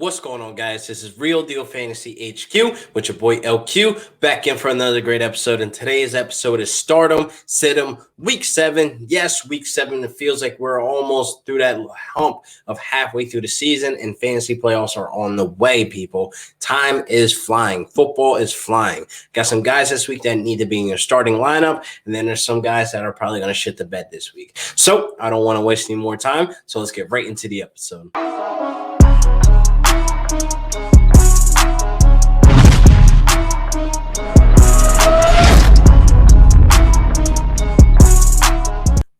What's going on, guys? This is Real Deal Fantasy HQ with your boy LQ back in for another great episode. And today's episode is Stardom, Sit-em, Week 7. Yes, Week 7. It feels like we're almost through that hump of halfway through the season, and fantasy playoffs are on the way, people. Time is flying. Football is flying. Got some guys this week that need to be in your starting lineup, and then there's some guys that are probably going to shit the bed this week. So I don't want to waste any more time, so let's get right into the episode.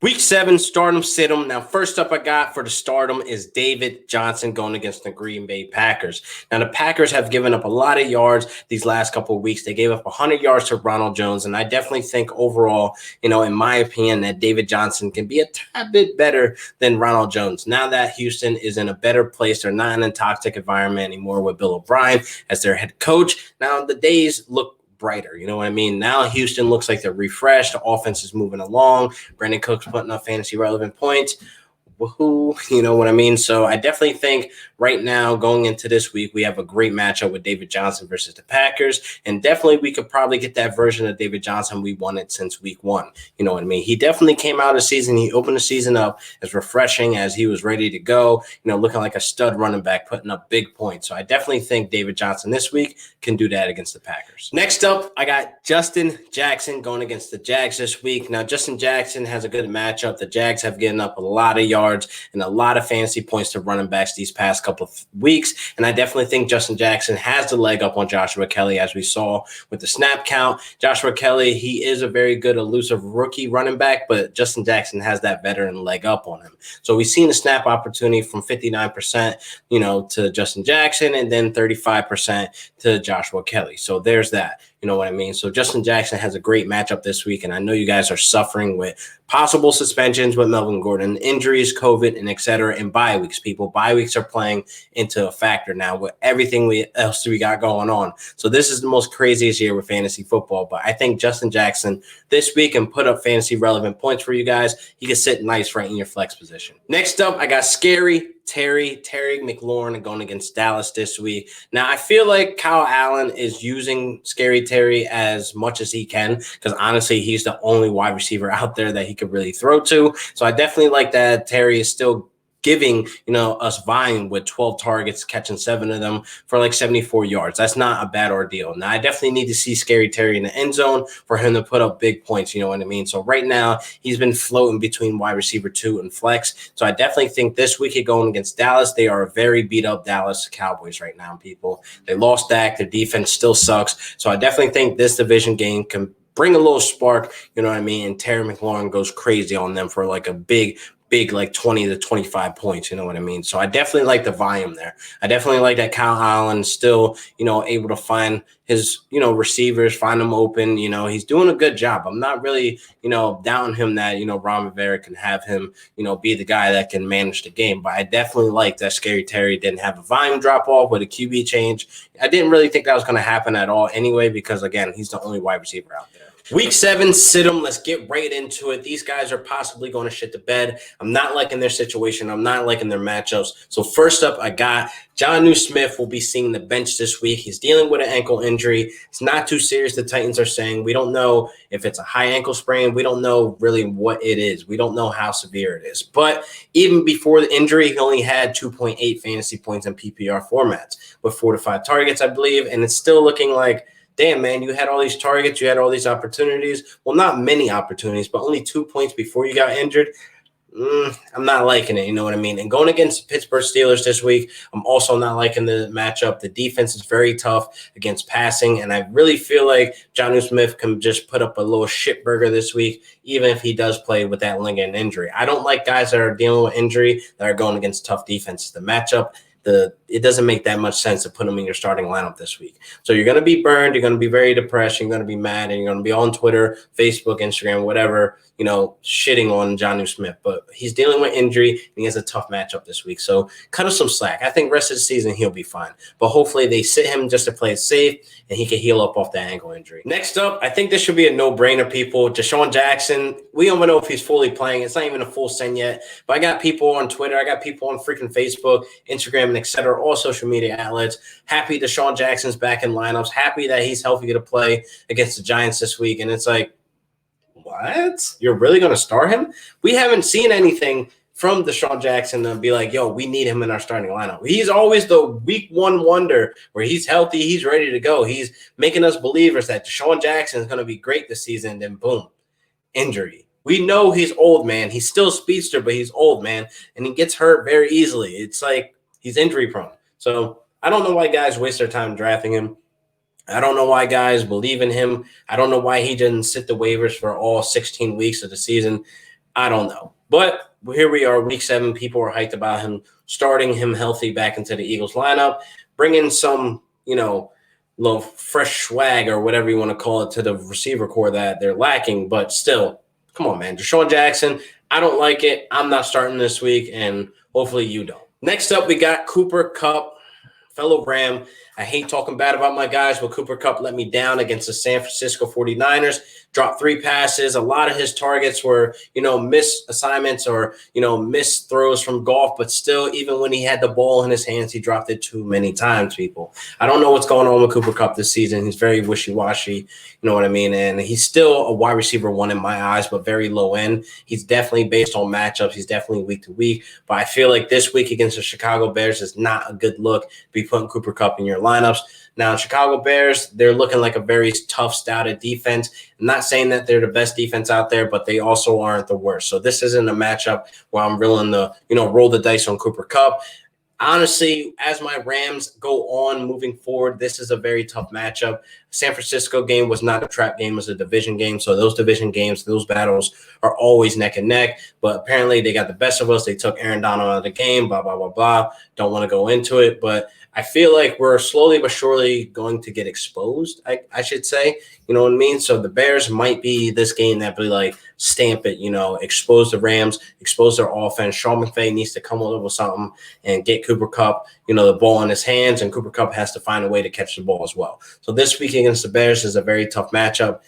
Week 7, Stardom, Sit-em. Now, first up I got for the Stardom is David Johnson going against the Green Bay Packers. Now, the Packers have given up a lot of yards these last couple of weeks. They gave up 100 yards to Ronald Jones, and I definitely think overall, in my opinion, that David Johnson can be a tad bit better than Ronald Jones. Now that Houston is in a better place, they're not in a toxic environment anymore with Bill O'Brien as their head coach. Now, the days look brighter. You know what I mean? Now Houston looks like they're refreshed. The offense is moving along. Brandon Cook's putting up fantasy relevant points. Woohoo, you know what I mean? So I definitely think right now going into this week, we have a great matchup with David Johnson versus the Packers. And definitely we could probably get that version of David Johnson we wanted since week 1. You know what I mean? He definitely came out of the season. He opened the season up as refreshing as he was ready to go, looking like a stud running back, putting up big points. So I definitely think David Johnson this week can do that against the Packers. Next up, I got Justin Jackson going against the Jags this week. Now, Justin Jackson has a good matchup. The Jags have given up a lot of yards and a lot of fantasy points to running backs these past couple of weeks. And I definitely think Justin Jackson has the leg up on Joshua Kelly, as we saw with the snap count. Joshua Kelly, he is a very good elusive rookie running back, but Justin Jackson has that veteran leg up on him. So we've seen the snap opportunity from 59%, to Justin Jackson, and then 35% to Joshua Kelly. So there's that. You know what I mean? So Justin Jackson has a great matchup this week, and I know you guys are suffering with possible suspensions with Melvin Gordon, injuries, COVID, and et cetera, and bye weeks, people. Bye weeks are playing into a factor now with everything else we got going on. So this is the most craziest year with fantasy football, but I think Justin Jackson this week can put up fantasy relevant points for you guys. He can sit nice right in your flex position. Next up, I got Scary Terry McLaurin going against Dallas this week. Now, I feel like Kyle Allen is using Scary Terry as much as he can because, honestly, he's the only wide receiver out there that he could really throw to. So I definitely like that Terry is still giving, us volume with 12 targets, catching 7 of them for like 74 yards. That's not a bad ordeal. Now, I definitely need to see Scary Terry in the end zone for him to put up big points, you know what I mean? So right now, he's been floating between wide receiver 2 and flex. So I definitely think this week going against Dallas, they are a very beat-up Dallas Cowboys right now, people. They lost Dak. Their defense still sucks. So I definitely think this division game can bring a little spark, you know what I mean? And Terry McLaurin goes crazy on them for like a big like 20 to 25 points, you know what I mean? So I definitely like the volume there. I definitely like that Kyle Allen still, able to find his, receivers, find them open. He's doing a good job. I'm not really, doubting him that, Ron Rivera can have him, be the guy that can manage the game. But I definitely like that Scary Terry didn't have a volume drop off with a QB change. I didn't really think that was going to happen at all anyway, because again, he's the only wide receiver out there. Week 7, Sit-em. Let's get right into it. These guys are possibly going to shit the bed. I'm not liking their situation. I'm not liking their matchups. So first up, I got Jonnu Smith will be seeing the bench this week. He's dealing with an ankle injury. It's not too serious, the Titans are saying. We don't know if it's a high ankle sprain. We don't know really what it is. We don't know how severe it is. But even before the injury, he only had 2.8 fantasy points in PPR formats with 4 to 5 targets, I believe. And it's still looking like, damn, man, you had all these targets, you had all these opportunities. Well, not many opportunities, but only 2 points before you got injured. I'm not liking it, you know what I mean? And going against the Pittsburgh Steelers this week, I'm also not liking the matchup. The defense is very tough against passing, and I really feel like Jonnu Smith can just put up a little shit burger this week, even if he does play with that lingering injury. I don't like guys that are dealing with injury that are going against tough defenses. The matchup, it doesn't make that much sense to put him in your starting lineup this week. So you're going to be burned. You're going to be very depressed. You're going to be mad, and you're going to be on Twitter, Facebook, Instagram, whatever, shitting on Jonnu Smith. But he's dealing with injury, and he has a tough matchup this week. So cut him some slack. I think rest of the season he'll be fine. But hopefully they sit him just to play it safe, and he can heal up off that ankle injury. Next up, I think this should be a no-brainer, people. Deshaun Jackson, we don't even know if he's fully playing. It's not even a full send yet. But I got people on Twitter. I got people on freaking Facebook, Instagram, Instagram, etc., all social media outlets. Happy Deshaun Jackson's back in lineups. Happy that he's healthy to play against the Giants this week. And it's like, what? You're really going to start him? We haven't seen anything from Deshaun Jackson to be like, yo, we need him in our starting lineup. He's always the week one wonder where he's healthy, he's ready to go. He's making us believers that Deshaun Jackson is going to be great this season. Then boom, injury. We know he's old, man. He's still a speedster, but he's old, man. And he gets hurt very easily. It's like he's injury prone. So I don't know why guys waste their time drafting him. I don't know why guys believe in him. I don't know why he didn't sit the waivers for all 16 weeks of the season. I don't know. But here we are, week 7. People are hyped about him, starting him healthy back into the Eagles lineup, bringing some, little fresh swag or whatever you want to call it to the receiver core that they're lacking. But still, come on, man. Deshaun Jackson, I don't like it. I'm not starting this week, and hopefully you don't. Next up, we got Cooper Kupp, fellow Ram. I hate talking bad about my guys, but Cooper Kupp let me down against the San Francisco 49ers. Dropped 3 passes. A lot of his targets were, missed assignments or, missed throws from golf. But still, even when he had the ball in his hands, he dropped it too many times, people. I don't know what's going on with Cooper Kupp this season. He's very wishy-washy, you know what I mean? And he's still a wide receiver 1 in my eyes, but very low end. He's definitely based on matchups. He's definitely week to week. But I feel like this week against the Chicago Bears is not a good look to be putting Cooper Kupp in your lineups. Now, Chicago Bears, they're looking like a very tough, stouted defense. I'm not saying that they're the best defense out there, but they also aren't the worst. So this isn't a matchup where I'm willing to, roll the dice on Cooper Kupp. Honestly, as my Rams go on moving forward, this is a very tough matchup. San Francisco game was not a trap game, it was a division game. So those division games, those battles are always neck and neck. But apparently they got the best of us. They took Aaron Donald out of the game, blah, blah, blah, blah. Don't want to go into it. But I feel like we're slowly but surely going to get exposed, I should say. You know what I mean? So the Bears might be this game that be like, stamp it, expose the Rams, expose their offense. Sean McVay needs to come over with something and get Cooper Kupp, the ball in his hands, and Cooper Kupp has to find a way to catch the ball as well. So this week against the Bears is a very tough matchup,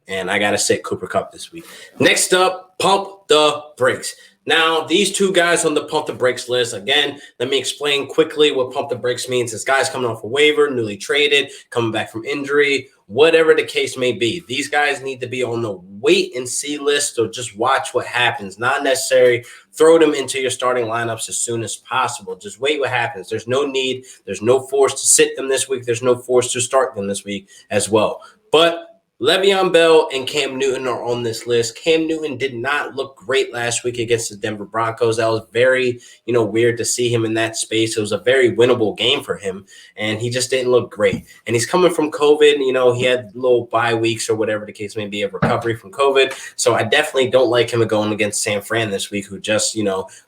and I got to sit Cooper Kupp this week. Next up, pump the brakes. Now, these 2 guys on the pump the brakes list, again, let me explain quickly what pump the brakes means. This guy's coming off a waiver, newly traded, coming back from injury, whatever the case may be. These guys need to be on the wait and see list, or just watch what happens. Not necessarily throw them into your starting lineups as soon as possible. Just wait what happens. There's no need. There's no force to sit them this week. There's no force to start them this week as well. But Le'Veon Bell and Cam Newton are on this list. Cam Newton did not look great last week against the Denver Broncos. That was very, weird to see him in that space. It was a very winnable game for him, and he just didn't look great. And he's coming from COVID. He had little bye weeks or whatever the case may be, of recovery from COVID. So I definitely don't like him going against San Fran this week, who just,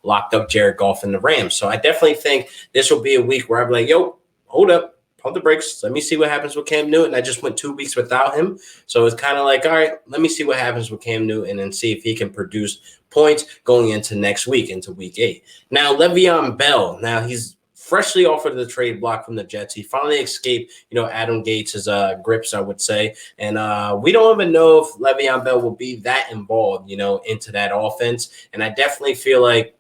locked up Jared Goff and the Rams. So I definitely think this will be a week where I'm like, yo, hold up. Pump the brakes. Let me see what happens with Cam Newton. I just went 2 weeks without him. So it's kind of like, all right, let me see what happens with Cam Newton and see if he can produce points going into next week, into week 8. Now, Le'Veon Bell. Now, he's freshly offered the trade block from the Jets. He finally escaped, Adam Gates' grips, I would say. And we don't even know if Le'Veon Bell will be that involved, into that offense. And I definitely feel like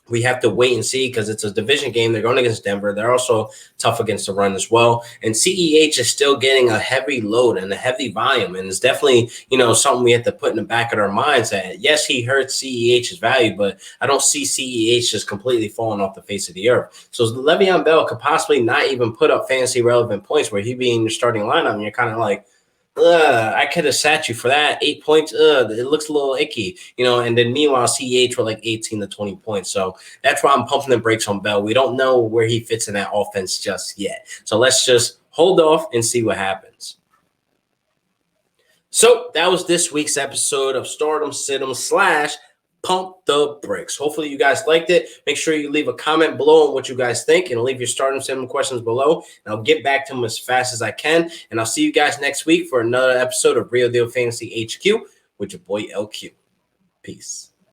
we have to wait and see, because it's a division game. They're going against Denver. They're also tough against the run as well. And CEH is still getting a heavy load and a heavy volume. And it's definitely, something we have to put in the back of our minds that, yes, he hurts CEH's value, but I don't see CEH just completely falling off the face of the earth. So Le'Veon Bell could possibly not even put up fantasy relevant points where he'd be in your starting lineup, and you're kind of like, I could have sat you for that. 8 points. It looks a little icky, and then meanwhile, CEH for like 18 to 20 points. So that's why I'm pumping the brakes on Bell. We don't know where he fits in that offense just yet. So let's just hold off and see what happens. So that was this week's episode of Stardom Sit 'em / Pump the Brakes. Hopefully you guys liked it. Make sure you leave a comment below on what you guys think, and leave your Stardom Sit 'em questions below, and I'll get back to them as fast as I can. And I'll see you guys next week for another episode of Real Deal Fantasy HQ with your boy LQ. Peace.